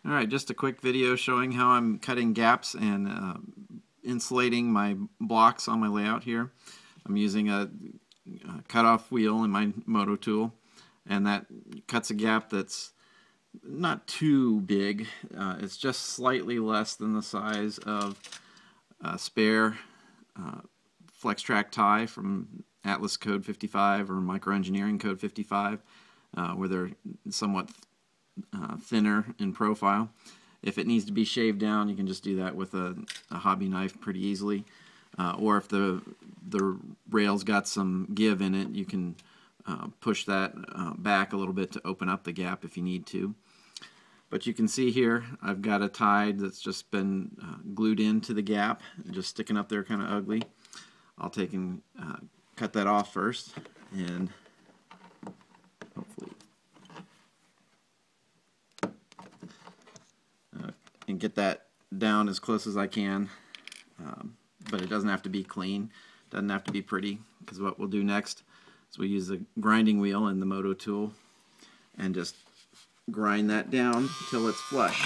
Alright, just a quick video showing how I'm cutting gaps and insulating my blocks on my layout here. I'm using a cutoff wheel in my Moto tool, and that cuts a gap that's not too big. It's just slightly less than the size of a spare FlexTrack tie from Atlas Code 55 or Microengineering Code 55, where they're somewhat thinner in profile. If it needs to be shaved down, you can just do that with a hobby knife pretty easily. Or if the rail's got some give in it, you can push that back a little bit to open up the gap if you need to. But you can see here I've got a tie that's just been glued into the gap, just sticking up there kind of ugly. I'll take and cut that off first, and hopefully and get that down as close as I can, but it doesn't have to be clean, doesn't have to be pretty, because what we'll do next is we'll use the grinding wheel and the Moto tool and just grind that down till it's flush.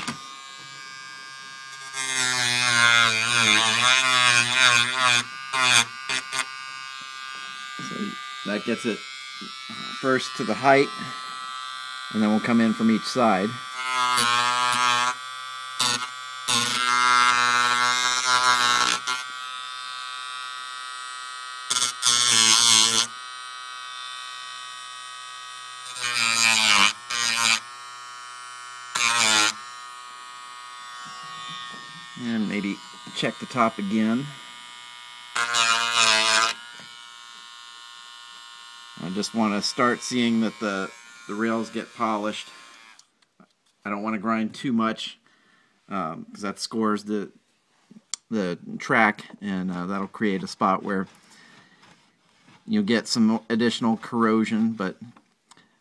So that gets it first to the height, and then we'll come in from each side. And maybe check the top again. I just want to start seeing that the rails get polished. I don't want to grind too much because that scores the track, and that'll create a spot where you'll get some additional corrosion. But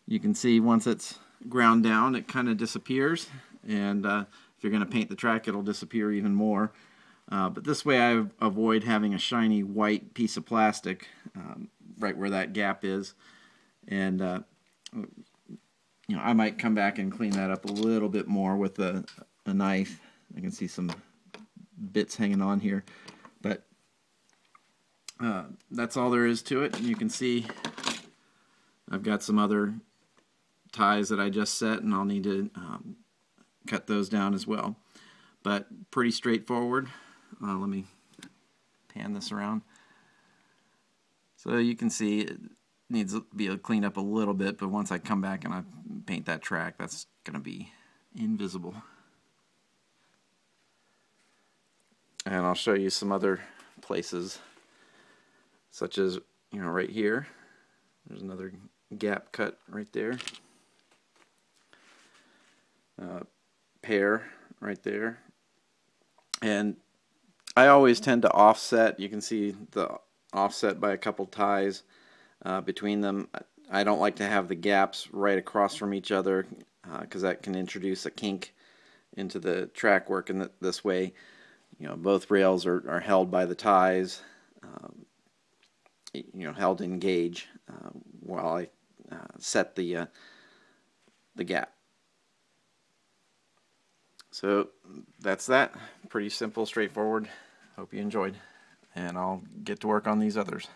you can see once it's ground down, it kind of disappears, and if you're going to paint the track, it'll disappear even more. But this way I avoid having a shiny white piece of plastic right where that gap is. And I might come back and clean that up a little bit more with a knife. I can see some bits hanging on here. But that's all there is to it. And you can see I've got some other ties that I just set, and I'll need to cut those down as well. But pretty straightforward. Let me pan this around. So you can see it needs to be cleaned up a little bit, but once I come back and I paint that track, that's going to be invisible. And I'll show you some other places, such as, right here. There's another gap cut right there. Pair right there. And I always tend to offset. You can see the offset by a couple ties between them. I don't like to have the gaps right across from each other because that can introduce a kink into the track work, and this way both rails are held by the ties, held in gauge while I set the gap. So that's that. Pretty simple, straightforward. Hope you enjoyed, and I'll get to work on these others.